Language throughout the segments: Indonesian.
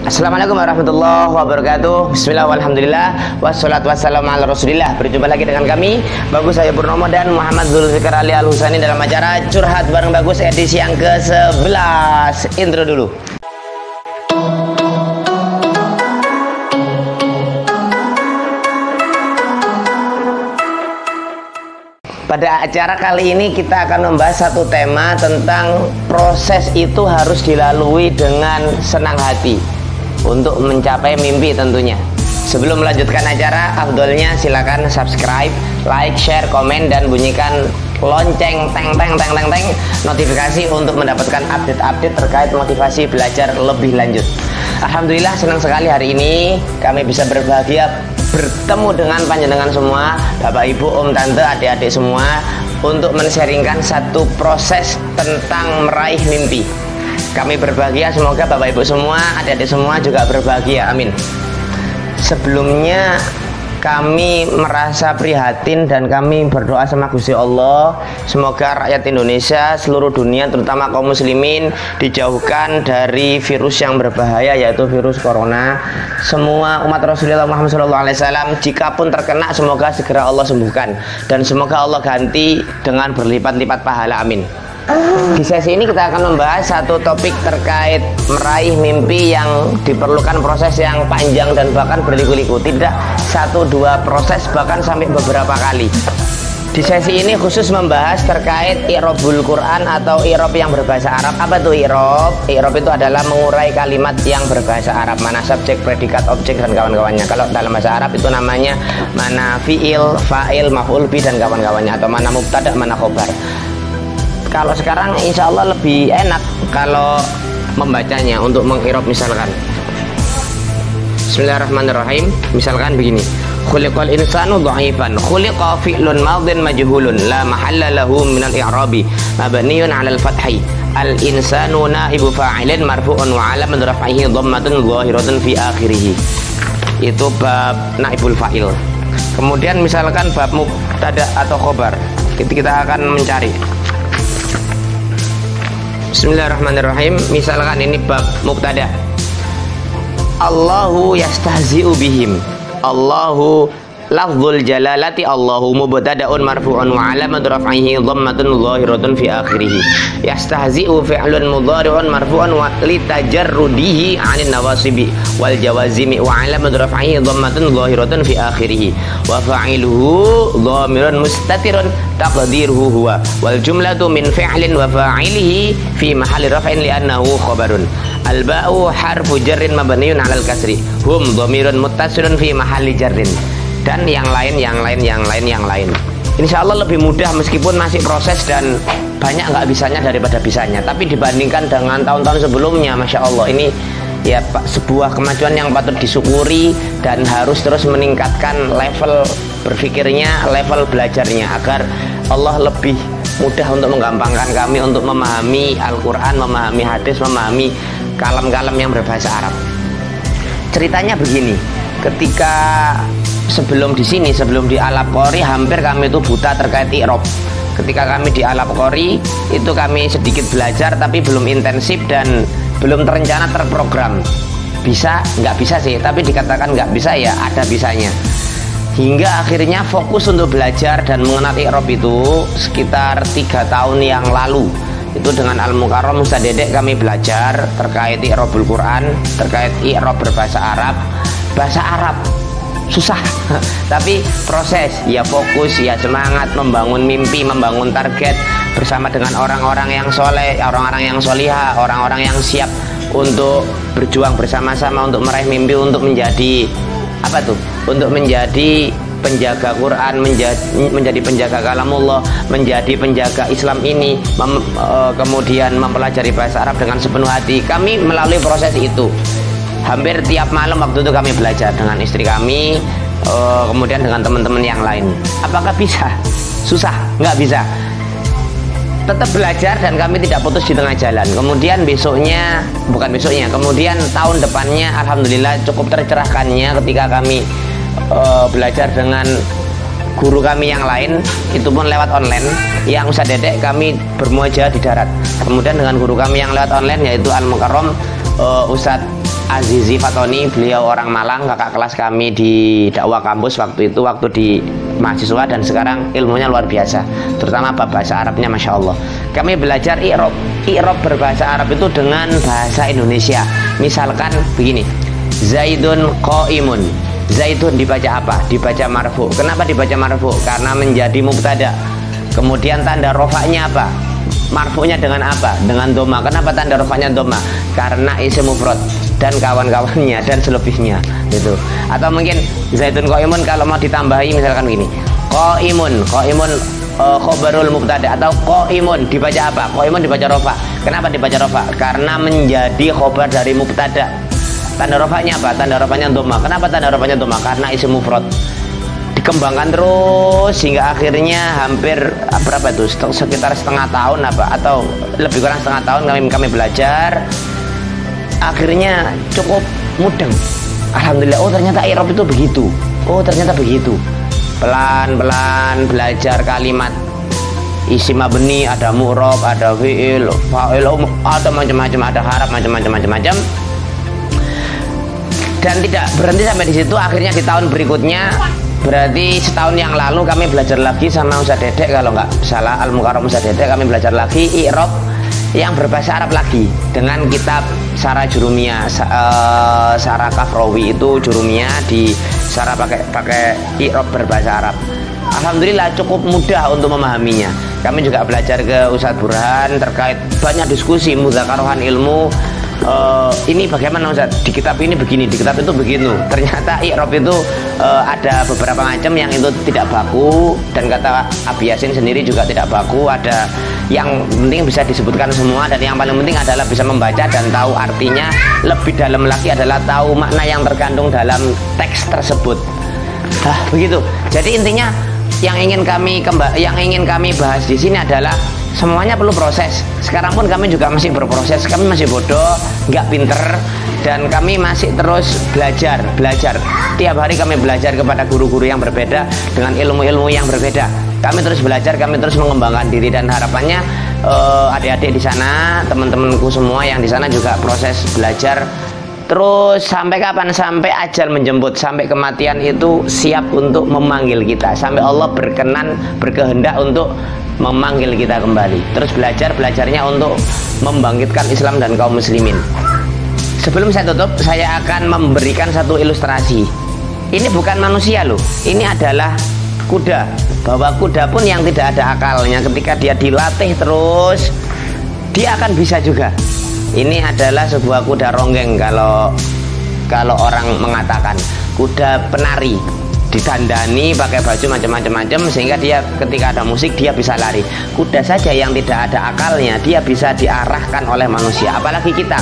Assalamualaikum warahmatullahi wabarakatuh. Bismillah walhamdulillah wassalatu wassalamu ala rasulillah. Berjumpa lagi dengan kami Bagus saya Purnomo dan Muhammad Zulfikar Ali Al-Husani dalam acara Curhat Bareng Bagus edisi yang ke-11. Intro dulu. Pada acara kali ini kita akan membahas satu tema tentang proses itu harus dilalui dengan senang hati untuk mencapai mimpi tentunya. Sebelum melanjutkan acara, afdolnya silakan subscribe, like, share, komen, dan bunyikan lonceng notifikasi untuk mendapatkan update-update terkait motivasi belajar lebih lanjut. Alhamdulillah senang sekali hari ini kami bisa berbahagia bertemu dengan panjenengan semua, Bapak Ibu, Om Tante, adik-adik semua, untuk men-sharingkan satu proses tentang meraih mimpi. Kami berbahagia, semoga Bapak Ibu semua, adik-adik semua juga berbahagia, amin. Sebelumnya kami merasa prihatin dan kami berdoa sama Gusti Allah, semoga rakyat Indonesia, seluruh dunia, terutama kaum muslimin, dijauhkan dari virus yang berbahaya, yaitu virus corona. Semua umat Rasulullah Muhammad SAW, jika pun terkena, semoga segera Allah sembuhkan, dan semoga Allah ganti dengan berlipat-lipat pahala, amin. Di sesi ini kita akan membahas satu topik terkait meraih mimpi yang diperlukan proses yang panjang dan bahkan berliku-liku, tidak satu dua proses, bahkan sampai beberapa kali. Di sesi ini khusus membahas terkait i'rabul Quran atau i'rab yang berbahasa Arab. Apa tuh i'rab? I'rab itu adalah mengurai kalimat yang berbahasa Arab, mana subjek, predikat, objek, dan kawan-kawannya. Kalau dalam bahasa Arab itu namanya mana fi'il, fa'il, maf'ul bi, dan kawan-kawannya, atau mana mubtada, mana khobar. Kalau sekarang insya Allah lebih enak kalau membacanya untuk mengirab. Misalkan Bismillahirrahmanirrahim. Misalkan begini, khuliqal insanu dha'ifan, khuliqa fi'lun madhin majhulun la mahalla lahu minal i'rabi mabniyun 'alal fathi. Al insanu naibu fa'ilin marfu'un wa 'alamat raf'ihi dhammatun dhahiratun fi akhirih. Itu bab naibul fa'il. Kemudian misalkan bab mubtada atau khobar, kita akan mencari. Bismillahirrahmanirrahim. Misalkan ini bab mubtada, Allahu yastahzi'u bihim. Allahu lafzul jalalati, Allahu mubtada'un marfu'un wa 'alamat raf'ihi dhammatun dhahiratun fi akhirih. Yastahzi'u fi'lun mudhari'un marfu'un wa litajarrudihi 'anil nawasibi wal jawazimi wa 'alamat raf'ihi dhammatun dhahiratun fi akhirih. Wa fa'iluhu dhamirun mustatirun taqdiruhu huwa wal jumlatu min fi'lin wa fa'ilihi fi mahalli raf'in li'annahu khabarun. Al ba'u harfu jarrin mabniun 'alal kasri, hum dhamirun muttasilun fi mahalli jarrin, dan yang lain. Insya Allah lebih mudah meskipun masih proses dan banyak nggak bisanya daripada bisanya. Tapi dibandingkan dengan tahun-tahun sebelumnya, Masya Allah, ini ya sebuah kemajuan yang patut disyukuri dan harus terus meningkatkan level berpikirnya, level belajarnya, agar Allah lebih mudah untuk menggampangkan kami untuk memahami Al-Quran, memahami hadis, memahami kalam-kalam yang berbahasa Arab. Ceritanya begini, ketika sebelum di sini, sebelum di Alap Qori, hampir kami itu buta terkait i'rab. Ketika kami di Alap Qori itu kami sedikit belajar tapi belum intensif dan belum terencana, terprogram. Bisa, nggak bisa sih, tapi dikatakan nggak bisa ya ada bisanya. Hingga akhirnya fokus untuk belajar dan mengenal i'rab itu sekitar 3 tahun yang lalu. Itu dengan Al-Mukarram Ustaz Dedek kami belajar terkait i'rabul Quran, terkait i'rab berbahasa Arab. Bahasa Arab susah tapi proses, ya fokus, ya semangat, membangun mimpi, membangun target bersama dengan orang-orang yang soleh, orang-orang yang solihah, orang-orang yang siap untuk berjuang bersama-sama untuk meraih mimpi, untuk menjadi apa tuh, untuk menjadi penjaga Quran, menjadi penjaga kalamullah, menjadi penjaga Islam ini, kemudian mempelajari bahasa Arab dengan sepenuh hati. Kami melalui proses itu. Hampir tiap malam waktu itu kami belajar dengan istri kami, kemudian dengan teman-teman yang lain. Apakah bisa? Susah? Nggak bisa. Tetap belajar dan kami tidak putus di tengah jalan. Kemudian kemudian tahun depannya Alhamdulillah cukup tercerahkannya ketika kami belajar dengan guru kami yang lain, itu pun lewat online. Yang Ustaz Dedek kami bermuajah di darat. Kemudian dengan guru kami yang lewat online, yaitu Al-Mukarram Ustadz Azizi Fatoni, beliau orang Malang, kakak kelas kami di dakwah kampus waktu itu, waktu di mahasiswa, dan sekarang ilmunya luar biasa, terutama bab bahasa Arabnya Masya Allah. Kami belajar i'rab berbahasa Arab itu dengan bahasa Indonesia. Misalkan begini, Zaidun qa'imun. Zaidun dibaca apa? Dibaca marfu. Kenapa dibaca marfu? Karena menjadi mubtada. Kemudian tanda rofaknya apa? Marfu'nya dengan apa? Dengan doma. Kenapa tanda rofaknya doma? Karena isim mufrad dan kawan-kawannya dan selebihnya gitu. Atau mungkin Zaidun qa'imun kalau mau ditambahi misalkan gini, qa'imun khobarul mubtada, atau qa'imun dibaca apa? Qa'imun dibaca rofa. Kenapa dibaca rofa? Karena menjadi khobar dari mubtada. Tanda rofaknya apa? Tanda rofaknya doma. Kenapa tanda rofaknya doma? Karena isim mufrad. Dikembangkan terus hingga akhirnya hampir berapa itu, sekitar setengah tahun apa, atau lebih kurang setengah tahun kami belajar. Akhirnya cukup mudeng, alhamdulillah. Oh ternyata i'rab itu begitu, oh ternyata begitu. Pelan-pelan belajar kalimat isim mabni, ada mu'rab, ada fi'il, fa'il, ada macam-macam, ada harap, macam-macam. Dan tidak berhenti sampai di situ. Akhirnya di tahun berikutnya, berarti setahun yang lalu, kami belajar lagi sama Ustaz Dedek, kalau nggak salah Al-Mukarram Ustaz Dedek, kami belajar lagi i'rab yang berbahasa Arab lagi dengan kitab Syarah Jurumiyah, Syarah Kafrawi itu Jurumiyah di Syarah pakai i'rab berbahasa Arab. Alhamdulillah cukup mudah untuk memahaminya. Kami juga belajar ke Ustadz Burhan terkait banyak diskusi mudzakarah ilmu. Ini bagaimana Ustaz? Di kitab ini begini, di kitab itu begitu. Ternyata i'rab itu ada beberapa macam yang itu tidak baku, dan kata Abi Yasin sendiri juga tidak baku. Ada yang penting bisa disebutkan semua, dan yang paling penting adalah bisa membaca dan tahu artinya. Lebih dalam lagi adalah tahu makna yang terkandung dalam teks tersebut. Begitu. Jadi intinya yang ingin kami bahas di sini adalah semuanya perlu proses. Sekarang pun kami juga masih berproses. Kami masih bodoh, nggak pinter, dan kami masih terus belajar. Tiap hari kami belajar kepada guru-guru yang berbeda dengan ilmu-ilmu yang berbeda. Kami terus belajar, kami terus mengembangkan diri, dan harapannya adik-adik di sana, teman-temanku semua yang di sana juga proses belajar terus sampai kapan? Sampai ajal menjemput, sampai kematian itu siap untuk memanggil kita, sampai Allah berkehendak untuk memanggil kita kembali. Terus belajarnya untuk membangkitkan Islam dan kaum muslimin. Sebelum saya tutup, saya akan memberikan satu ilustrasi. Ini bukan manusia loh, ini adalah kuda. Bahwa kuda pun yang tidak ada akalnya, ketika dia dilatih terus, dia akan bisa juga. Ini adalah sebuah kuda ronggeng, kalau orang mengatakan kuda penari, ditandani pakai baju macam-macam sehingga dia ketika ada musik dia bisa lari. Kuda saja yang tidak ada akalnya dia bisa diarahkan oleh manusia, apalagi kita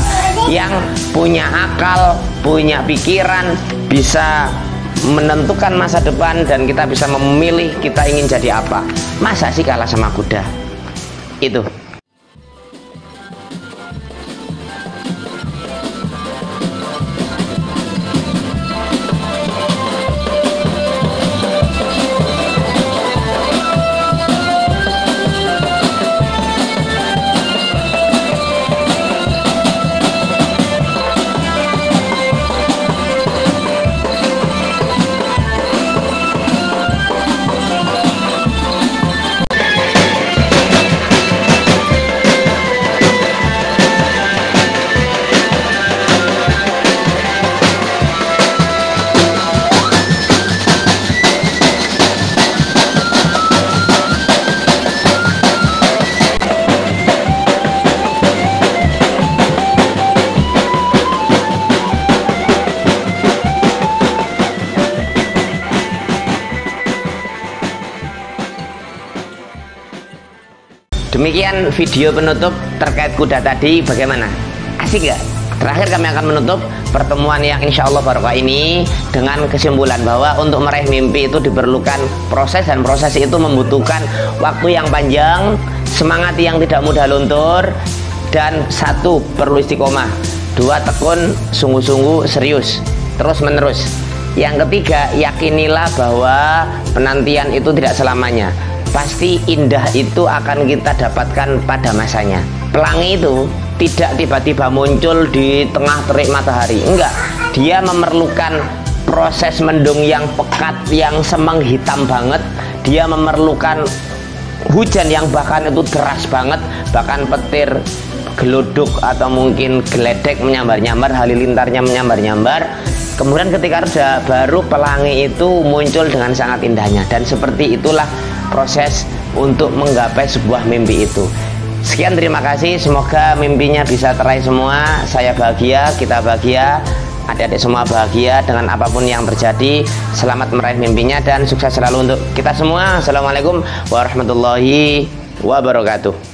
yang punya akal, punya pikiran, bisa menentukan masa depan, dan kita bisa memilih kita ingin jadi apa. Masa sih kalah sama kuda? Itu. Demikian video penutup terkait kuda tadi. Bagaimana? Asik nggak? Terakhir kami akan menutup pertemuan yang insya Allah barokah ini dengan kesimpulan bahwa untuk meraih mimpi itu diperlukan proses, dan proses itu membutuhkan waktu yang panjang, semangat yang tidak mudah luntur, dan satu, perlu istiqomah, dua, tekun, sungguh-sungguh, serius, terus menerus. Yang ketiga, yakinilah bahwa penantian itu tidak selamanya. Pasti indah itu akan kita dapatkan pada masanya. Pelangi itu tidak tiba-tiba muncul di tengah terik matahari. Enggak, dia memerlukan proses mendung yang pekat, yang semang hitam banget. Dia memerlukan hujan yang bahkan itu deras banget, bahkan petir geluduk atau mungkin geledek menyambar-nyambar, halilintarnya menyambar-nyambar. Kemudian ketika reda, baru pelangi itu muncul dengan sangat indahnya. Dan seperti itulah proses untuk menggapai sebuah mimpi itu. Sekian, terima kasih, semoga mimpinya bisa teraih semua. Saya bahagia, kita bahagia, adik-adik semua bahagia dengan apapun yang terjadi. Selamat meraih mimpinya dan sukses selalu untuk kita semua. Assalamualaikum warahmatullahi wabarakatuh.